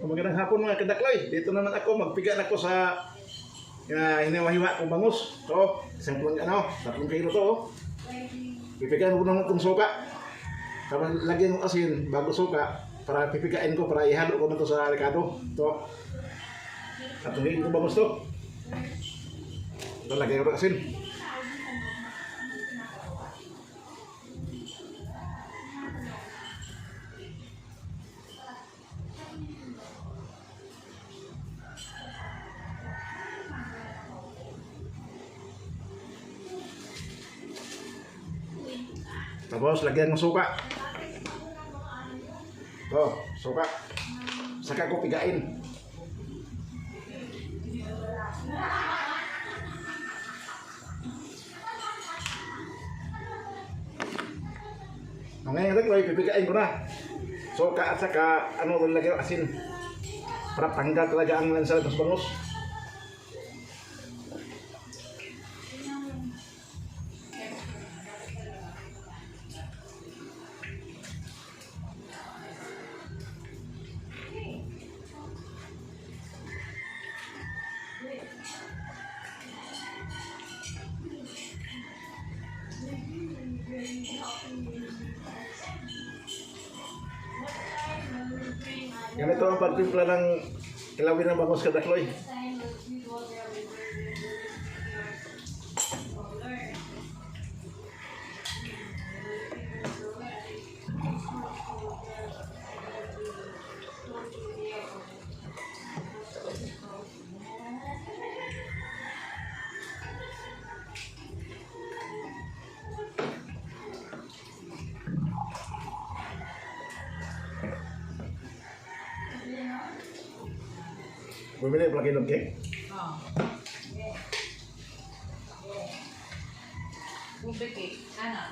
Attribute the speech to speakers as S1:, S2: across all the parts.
S1: Magandang hapon mga kadakloy. Dito naman ako, magpiga na ko sa hiniwa-hiwa kong bangus. So, isang pulang 3 kilo to. Pipigain ko naman itong suka. Tapos lagyan ko asin bago suka para pipigain ko, para ihalo ko na to sa rekado. Ito. At hingin ko bangus to. Ito, lagyan ko ng asin. Tapos lagyan ng suka. Ito, suka. Saka ko pigain. Ngayon rin, pipigain ko na. Suka at saka lagyan ng asin. Para tanggal talaga ang lansa ng bangus. Ganito ang pagtimpla ng kilawin ng bangus kadakloy. Bumili yung plug-in cake?
S2: Oo. Ube cake. Ano?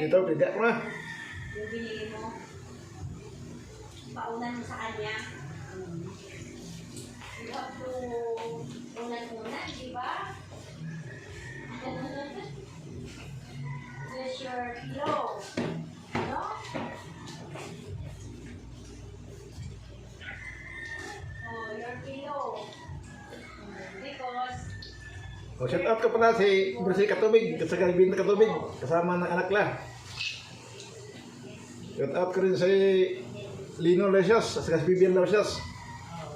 S1: Dito, piga ko na.
S3: Yung binili mo, paunan mo sa kanya. You have to unan-unan, di ba? There's your pillow. No? Oh, your pillow. Because
S1: Shout out ka pala si Bersih Katubig, sa Galibin Katubig, kasama ng anak la. Shout out ko rin si Lino Lesios, sa Bibian Lesios.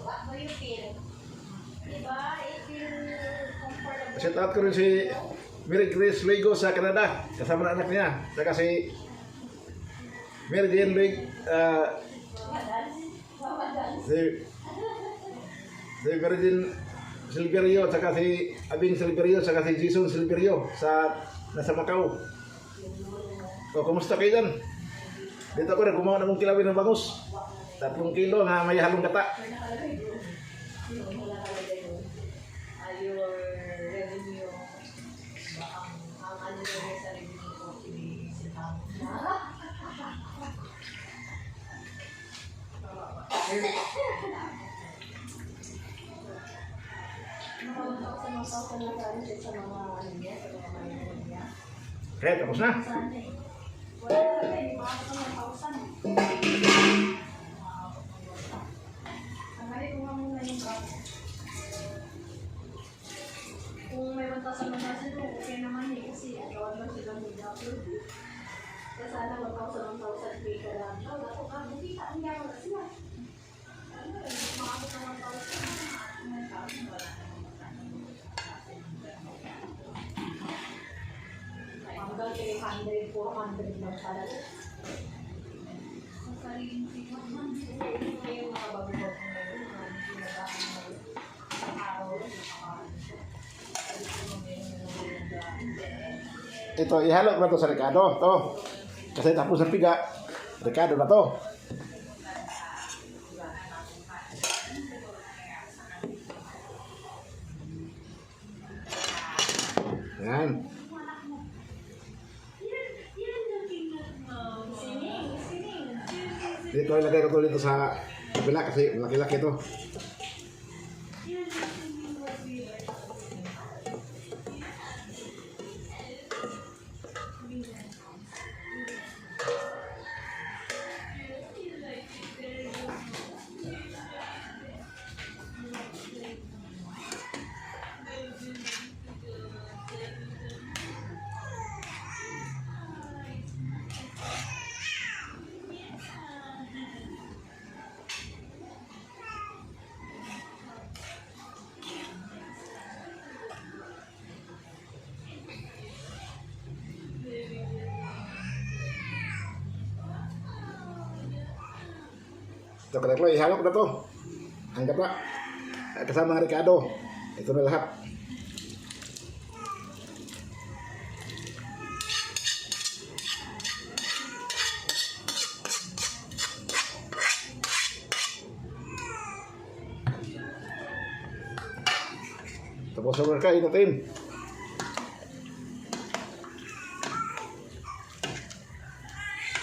S3: what do you feel? Diba? It will comfortable.
S1: Shout out ko rin si Mary Grace Luigo sa Canada, kasama ng anak niya. Saka si Mary Jane Luig, si Mary Jane Silverio, saka si Abing Silverio, saka si Jason Silverio sa nasa Macau. So, kumusta kayo dyan? Dito ako rin, gumawa na kong kilawin ng bangus. 3 kilo na may halong gata. Okay, tapos na.
S3: Kung may 1,000 okay naman eh, kasi agawan lang sila mag-upload. Kaya sana 1,000 pay ka lang. Ako ka, hindi ka, hindi ako na sila. Makakot ng 1,000. Hanggang 300, 400 lang pala. Sa sariling sila, kayo makabagbog ngayon. Araw,
S1: ito, ihalo ko na to sa Ricardo. To. Kasi tapos ng piga, Ricardo na to. Yan. Dito ilagay ko to dito sa kabila kasi laki-laki to. Ito kadaklo, ihalo ko na to. Anggap na. Kasama ng Ricardo. Ito na lahat. Tapos sa kain natin.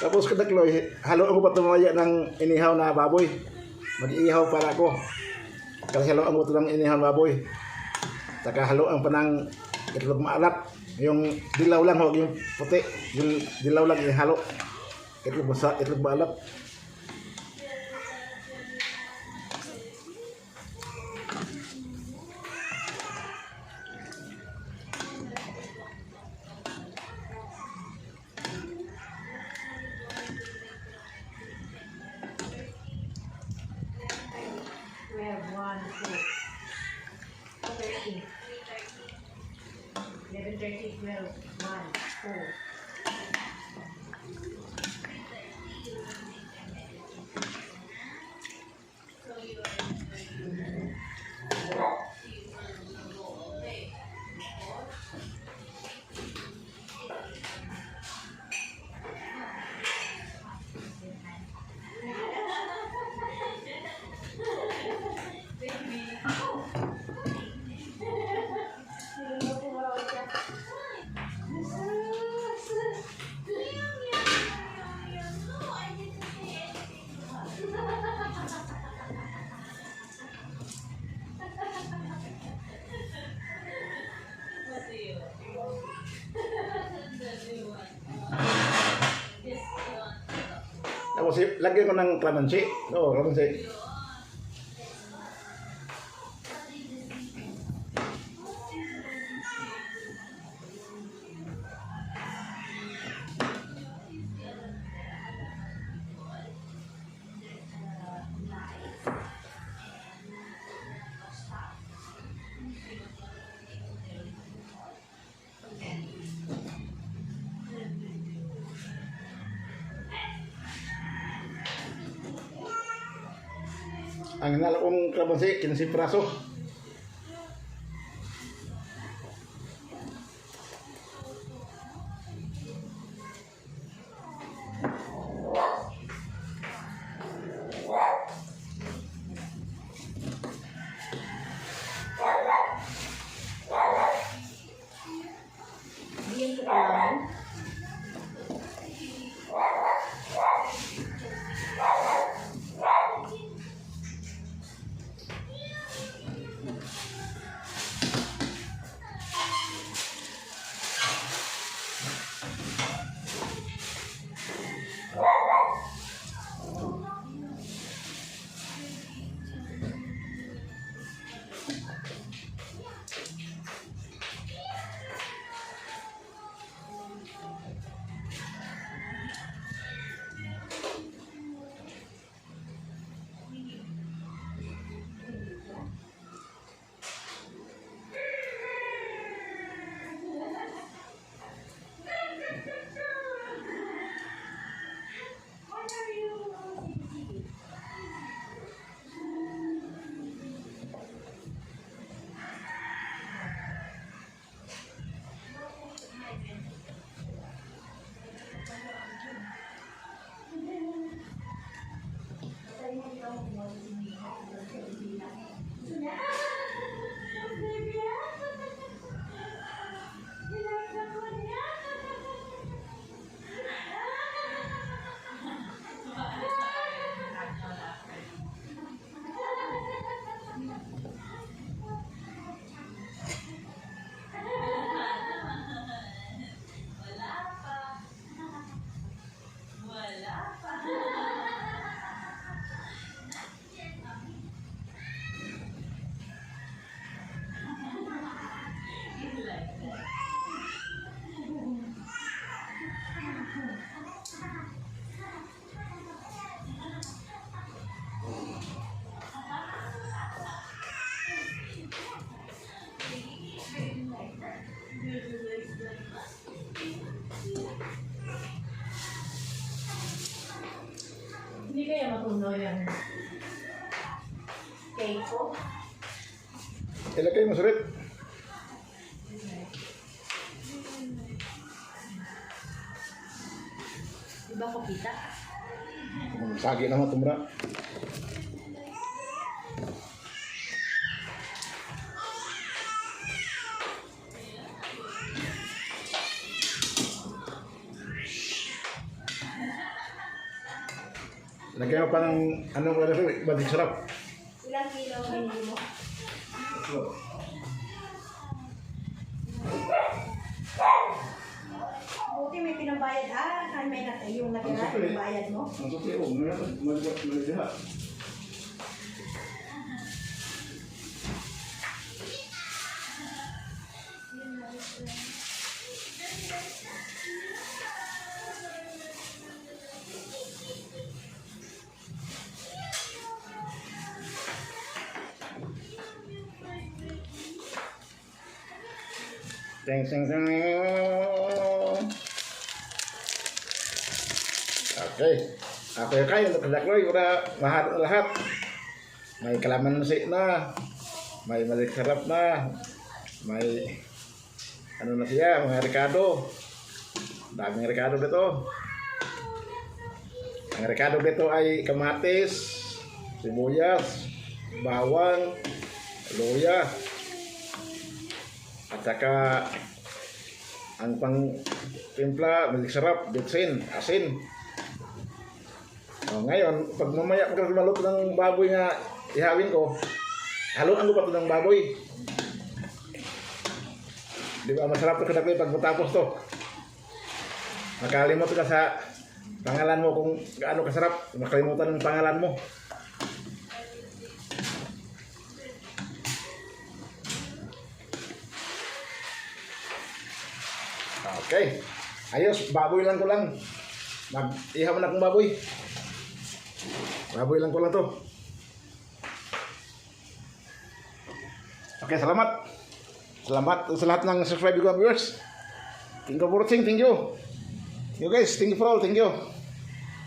S1: Tapos kadaklo, halo ako pa tumaya ng inihaw na baboy. Mag-iihaw para ako. Kasi halo ang ito ng inihaw na baboy. Saka halo ang panang itlog maalat. Yung dilaw lang, huwag yung puti. Yung dilaw lang ihalo. Itlog maalat.
S3: We have 1, 2, 30. 11:30, 12, 1, 4.
S1: Tapos lagyan ko ng calamansi. Oo, calamansi. Ang hinalo kong kalamansi, 15 praso.
S3: Diyan ko kailangan. Hindi kaya matunaw yung cake ko?
S1: Ilagay mo sa rep.
S3: Di ba kopita?
S1: Sagi naman tumra. Lagyan mo pa ng anong wala sa batik sarap.
S3: Ilang kilo ang binili mo? Buti may pinabayad Ay, may yung natira, yung bayad mo.
S1: Ang suki mo, malidiha. Ting ting ting. Okay. Ako yung kayo, nakadakloy, udah lahat. May kalamansi na, may malik sarap na, may ano na siya, mga rekado. Daming rekado dito. Ang rekado dito ay kamatis, sibuyas, bawang, luya, at saka ang pang timpla, malik sarap, bitsin, asin. Oh, ngayon, pag mamaya pag maluto ng baboy nga ihawin ko, haluan ko pa ito ng baboy. Di ba masarap ito kadagli pag matapos to. Makalimot ka sa pangalan mo kung gaano kasarap. Makalimutan ng pangalan mo. Okay. Ayos, baboy lang ko lang. Mag-ihaw na akong baboy. Baboy lang ko lang to. Okay, salamat. Salamat sa lahat ng subscribe ko viewers. Thank you for watching. Thank you. You guys, thank you for all. Thank you.